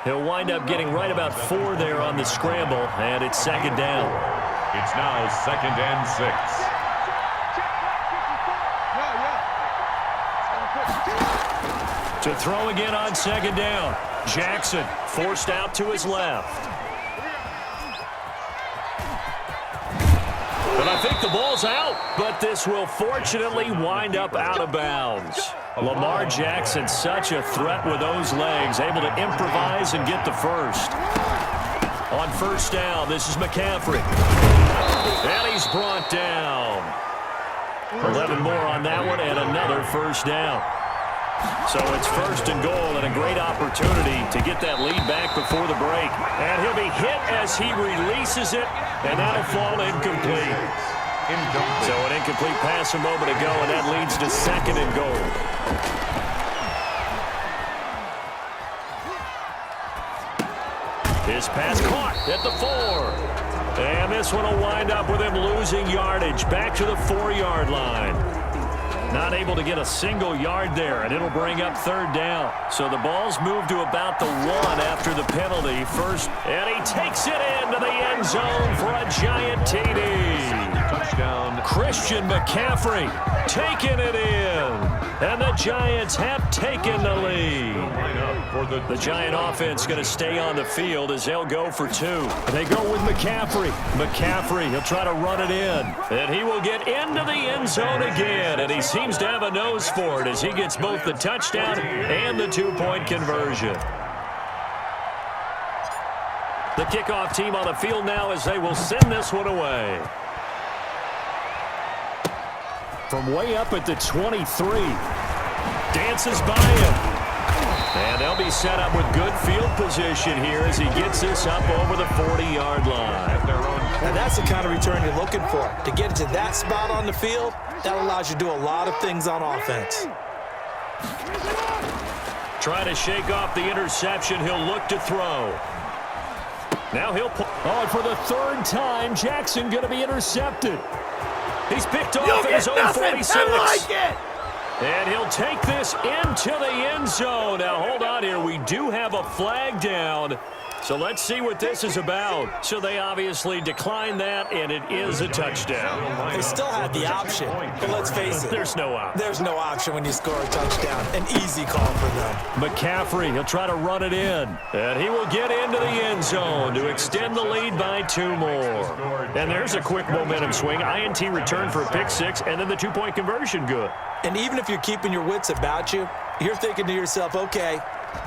He'll wind up getting right about 4 there on the scramble, and it's second down. It's now 2nd and 6. To throw again on second down. Jackson forced out to his left. And I think the ball's out, but this will fortunately wind up out of bounds. Lamar Jackson, such a threat with those legs, able to improvise and get the first. On first down, this is McCaffrey. And he's brought down. 11 more on that one, and another first down. So it's first and goal, and a great opportunity to get that lead back before the break. And he'll be hit as he releases it, and that'll fall incomplete. So an incomplete pass a moment ago, and that leads to second and goal. His pass caught at the 4. And this one will wind up with him losing yardage back to the 4-yard line. Not able to get a single yard there, and it'll bring up third down. So the ball's moved to about the 1 after the penalty. First, and he takes it into the end zone for a giant TD. Touchdown. Christian McCaffrey taking it in. And the Giants have taken the lead. The Giant offense going to stay on the field as they'll go for 2. They go with McCaffrey. McCaffrey, he'll try to run it in. And he will get into the end zone again. And he seems to have a nose for it as he gets both the touchdown and the 2-point conversion. The kickoff team on the field now as they will send this one away. From way up at the 23. Dances by him. And they'll be set up with good field position here as he gets this up over the 40-yard line. And that's the kind of return you're looking for. To get to that spot on the field, that allows you to do a lot of things on offense. Trying to shake off the interception. He'll look to throw. Now he'll pull. Oh, and for the 3rd time, Jackson going to be intercepted. He's picked off at his own 46. I like it. And he'll take this into the end zone. Now, hold on here. We do have a flag down. So let's see what this is about. So they obviously declined that, and it is a touchdown. They still had the option, but let's face it. There's no option. There's no option when you score a touchdown. An easy call for them. McCaffrey, he'll try to run it in. And he will get into the end zone to extend the lead by 2 more. And there's a quick momentum swing. INT return for a pick 6, and then the 2-point conversion good. And even if you're keeping your wits about you, you're thinking to yourself, okay,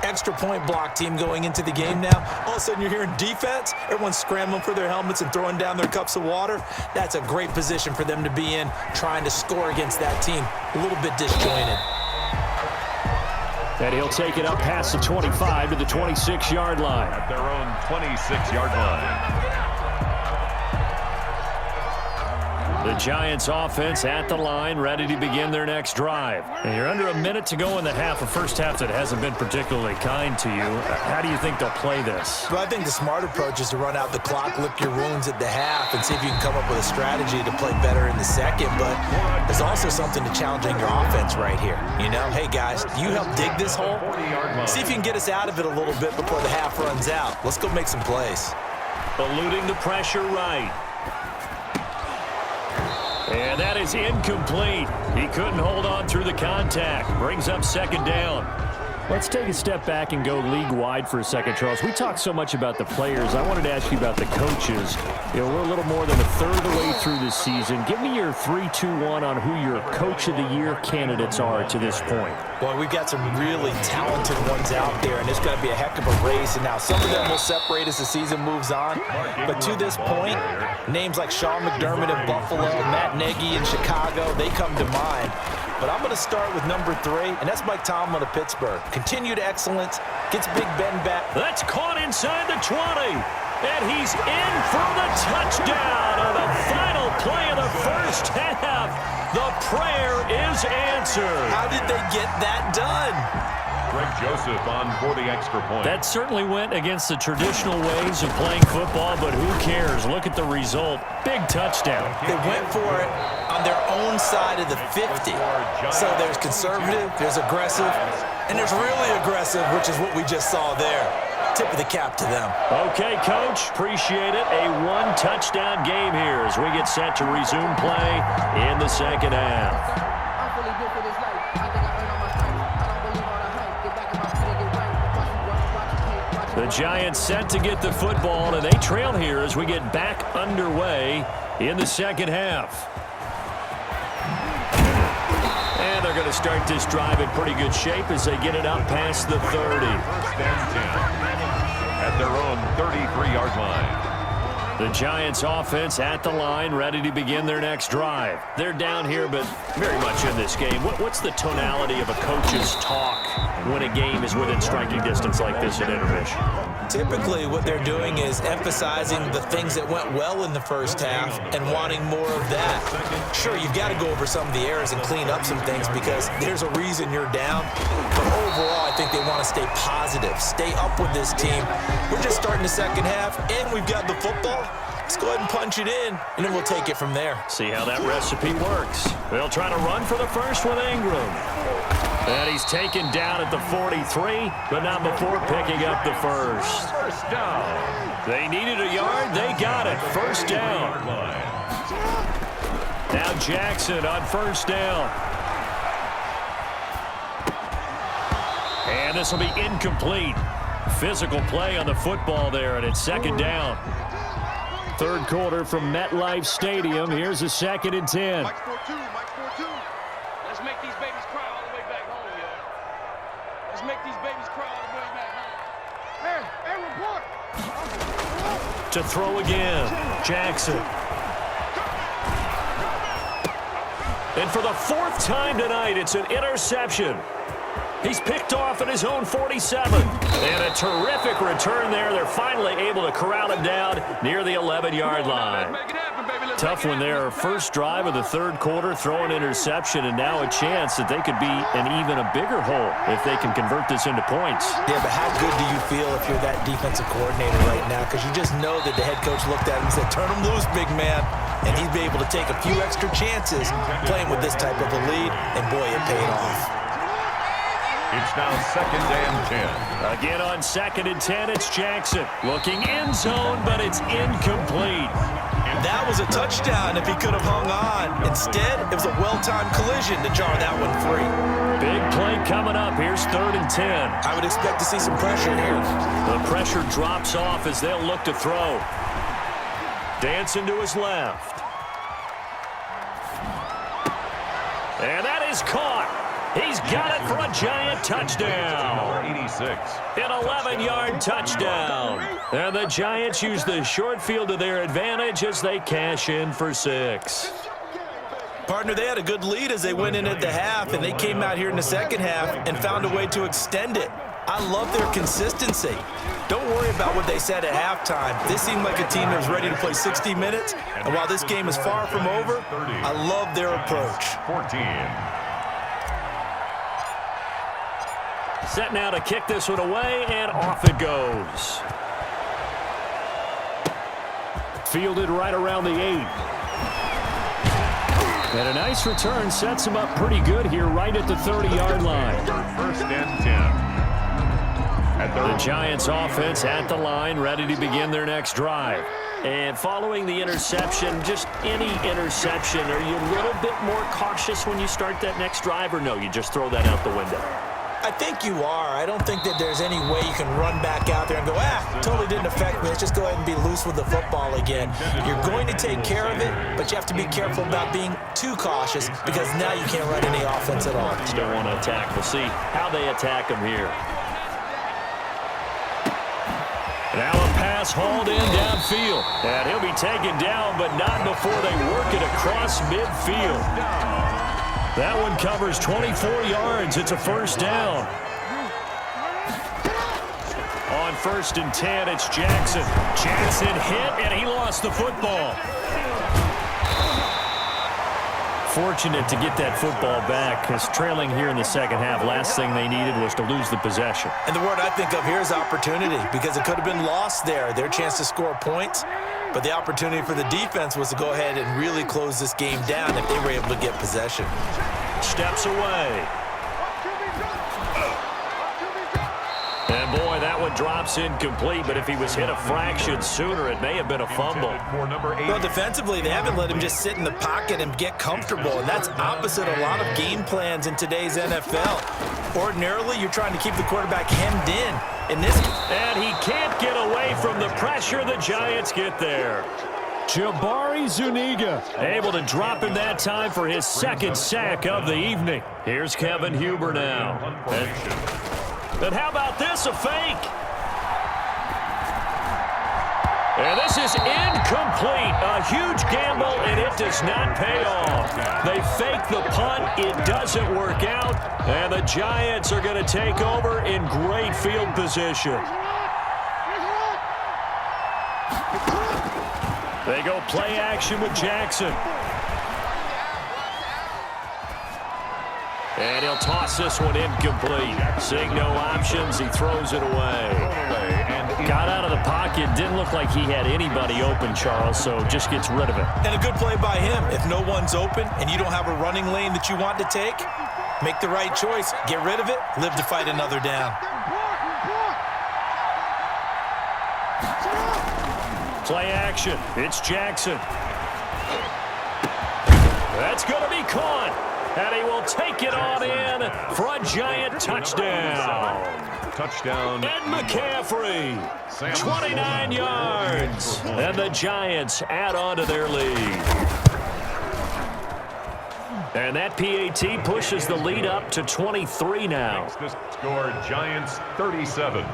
extra point block team going into the game now. All of a sudden you're hearing defense. Everyone's scrambling for their helmets and throwing down their cups of water. That's a great position for them to be in, trying to score against that team. A little bit disjointed. And he'll take it up past the 25 to the 26-yard line. At their own 26-yard line. The Giants offense at the line, ready to begin their next drive. And you're under a minute to go in the half, a first half that hasn't been particularly kind to you. How do you think they'll play this? Well, I think the smart approach is to run out the clock, lick your wounds at the half, and see if you can come up with a strategy to play better in the second. But there's also something to challenging your offense right here. You know, hey, guys, you help dig this hole. See if you can get us out of it a little bit before the half runs out. Let's go make some plays. Eluding the pressure right. And that is incomplete. He couldn't hold on through the contact. Brings up second down. Let's take a step back and go league-wide for a second, Charles. We talked so much about the players. I wanted to ask you about the coaches. You know, we're a little more than a third of the way through this season. Give me your 3-2-1 on who your Coach of the Year candidates are to this point. Boy, we've got some really talented ones out there, and it's going to be a heck of a race. And now some of them will separate as the season moves on. But to this point, names like Sean McDermott in Buffalo, Matt Nagy in Chicago, they come to mind. But I'm going to start with number 3, and that's Mike Tomlin of Pittsburgh. Continued excellence, gets Big Ben back. That's caught inside the 20, and he's in for the touchdown on the final play of the first half. The prayer is answered. How did they get that done? Greg Joseph on for the extra point. That certainly went against the traditional ways of playing football, but who cares? Look at the result. Big touchdown. They went for it on their own side of the 50. So there's conservative, there's aggressive, and there's really aggressive, which is what we just saw there. Tip of the cap to them. Okay, Coach. Appreciate it. A one-touchdown game here as we get set to resume play in the second half. The Giants set to get the football, and they trail here as we get back underway in the second half. And they're going to start this drive in pretty good shape as they get it up past the 30. First and 10 at their own 33-yard line. The Giants offense at the line, ready to begin their next drive. They're down here, but very much in this game. What's the tonality of a coach's talk when a game is within striking distance like this at intermission? Typically, what they're doing is emphasizing the things that went well in the first half and wanting more of that. Sure, you've got to go over some of the errors and clean up some things because there's a reason you're down. But overall, I think they want to stay positive, stay up with this team. We're just starting the second half, and we've got the football. Let's go ahead and punch it in, and then we'll take it from there. See how that recipe works. They'll try to run for the first with Ingram. And he's taken down at the 43, but not before picking up the first. First down. They needed a yard. They got it. First down. Now Jackson on first down. And this will be incomplete. Physical play on the football there, and it's second down. Third quarter from MetLife Stadium. Here's a 2nd and 10. Mike 4-2, Mike 4-2. Let's make these babies cry all the way back home, yo. Let's make these babies cry all the way back home. Hey, report. To throw again, Jackson. And for the 4th time tonight, it's an interception. He's picked off at his own 47. And a terrific return there. They're finally able to corral him down near the 11-yard line. Tough one there. First drive of the third quarter, throw an interception, and now a chance that they could be in even a bigger hole if they can convert this into points. Yeah, but how good do you feel if you're that defensive coordinator right now? Because you just know that the head coach looked at him and said, turn him loose, big man. And he'd be able to take a few extra chances playing with this type of a lead, and boy, it paid off. It's now 2nd and 10. Again on 2nd and 10, it's Jackson. Looking end zone, but it's incomplete. That was a touchdown if he could have hung on. Instead, it was a well-timed collision to jar that one free. Big play coming up. Here's 3rd and 10. I would expect to see some pressure here. The pressure drops off as they'll look to throw. Dancing to his left. And that is caught. He's got it for a Giant touchdown. Number 86. An 11-yard touchdown. And the Giants use the short field to their advantage as they cash in for 6. Partner, they had a good lead as they went in at the half, and they came out here in the second half and found a way to extend it. I love their consistency. Don't worry about what they said at halftime. This seemed like a team that was ready to play 60 minutes, and while this game is far from over, I love their approach. 14. Set now to kick this one away, and off it goes. Fielded right around the 8. And a nice return sets him up pretty good here right at the 30-yard line. First and 10. The Giants offense at the line, ready to begin their next drive. And following the interception, just any interception, are you a little bit more cautious when you start that next drive, or no, you just throw that out the window? I think you are. I don't think that there's any way you can run back out there and go, totally didn't affect me. Let's just go ahead and be loose with the football again. You're going to take care of it, but you have to be careful about being too cautious because now you can't run any offense at all. You don't want to attack. We'll see how they attack him here. Now a pass hauled in downfield. And he'll be taken down, but not before they work it across midfield. That one covers 24 yards. It's a first down. On 1st and 10, it's Jackson. Jackson hit, and he lost the football. Fortunate to get that football back, because trailing here in the second half, last thing they needed was to lose the possession. And the word I think of here is opportunity, because it could have been lost there. Their chance to score points. But the opportunity for the defense was to go ahead and really close this game down if they were able to get possession. Steps away. And boy, that one one drops incomplete, but if he was hit a fraction sooner, it may have been a fumble. Well, defensively, they haven't let him just sit in the pocket and get comfortable, and that's opposite a lot of game plans in today's NFL. Ordinarily, you're trying to keep the quarterback hemmed in this. And he can't get away from the pressure. The Giants get there. Jabari Zuniga able to drop him that time for his second sack of the evening. Here's Kevin Huber now. And how about this, a fake? And this is incomplete. A huge gamble, and it does not pay off. They fake the punt. It doesn't work out. And the Giants are going to take over in great field position. They go play action with Jackson. And he'll toss this one incomplete. Seeing no options, he throws it away. Got out of the pocket. Didn't look like he had anybody open, Charles, so just gets rid of it. And a good play by him. If no one's open and you don't have a running lane that you want to take, make the right choice. Get rid of it. Live to fight another down. Play action. It's Jackson. That's going to be caught. And he will take it on in for a Giant touchdown. Touchdown. Ed McCaffrey, 29 yards. And the Giants add on to their lead. And that PAT pushes the lead up to 23 now. The score, Giants 37,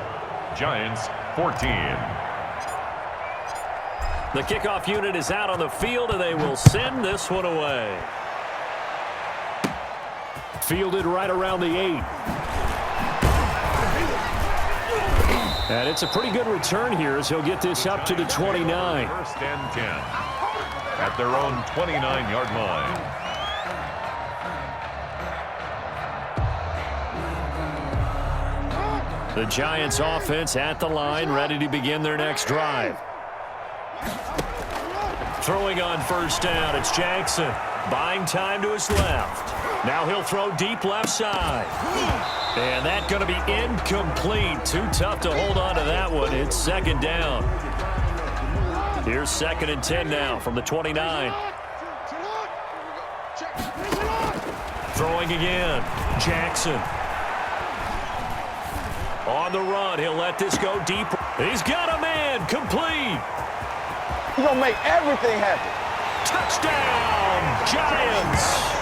Giants 14. The kickoff unit is out on the field, and they will send this one away. Fielded right around the 8. And it's a pretty good return here as he'll get this up to the 29. First and 10 at their own 29-yard line. The Giants offense at the line, ready to begin their next drive. Throwing on first down, it's Jackson. Buying time to his left. Now he'll throw deep left side. And that's going to be incomplete. Too tough to hold on to that one. It's second down. Here's 2nd and 10 now from the 29. Throwing again. Jackson. On the run. He'll let this go deep. He's got a man. Complete. He's going to make everything happen. Touchdown, Giants.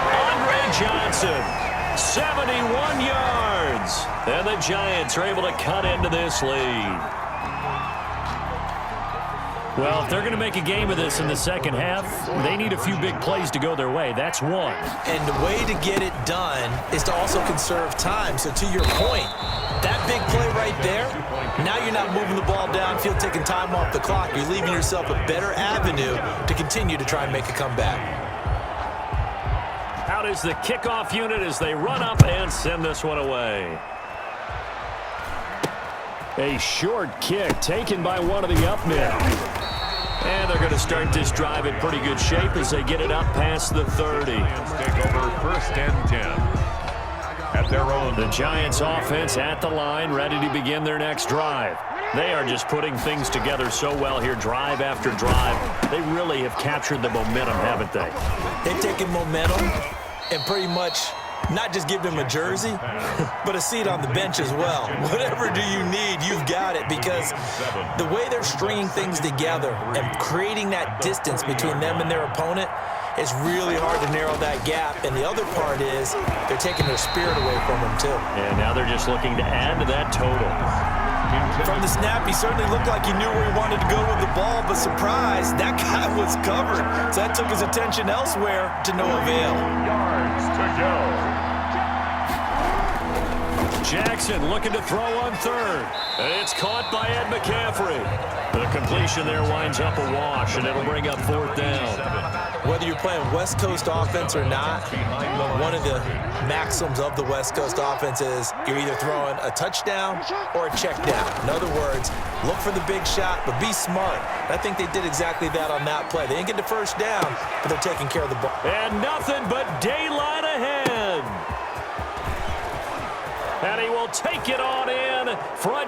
Andre Johnson, 71 yards. And the Giants are able to cut into this lead. Well, if they're going to make a game of this in the second half, they need a few big plays to go their way. That's one. And the way to get it done is to also conserve time. So to your point, that big play right there, now you're not moving the ball downfield, taking time off the clock. You're leaving yourself a better avenue to continue to try and make a comeback. Out is the kickoff unit as they run up and send this one away. A short kick taken by one of the up men. And they're going to start this drive in pretty good shape as they get it up past the 30. Take over first and 10 at their own. The Giants offense at the line, ready to begin their next drive. They are just putting things together so well here, drive after drive. They really have captured the momentum, haven't they? They've taken momentum and pretty much not just give them a jersey, but a seat on the bench as well. Whatever do you need, you've got it, because the way they're stringing things together and creating that distance between them and their opponent is really hard to narrow that gap. And the other part is they're taking their spirit away from them too. And now they're just looking to add to that total. From the snap, he certainly looked like he knew where he wanted to go with the ball, but surprise, that guy was covered. So that took his attention elsewhere to no avail. Yards to go. Jackson looking to throw on third. And it's caught by Ed McCaffrey. The completion there winds up a wash, and it'll bring up fourth down. Whether you're playing West Coast offense or not, one of the maxims of the West Coast offense is you're either throwing a touchdown or a check down. In other words, look for the big shot, but be smart. I think they did exactly that on that play. They didn't get the first down, but they're taking care of the ball. And nothing but daylight ahead. And he will take it on in for a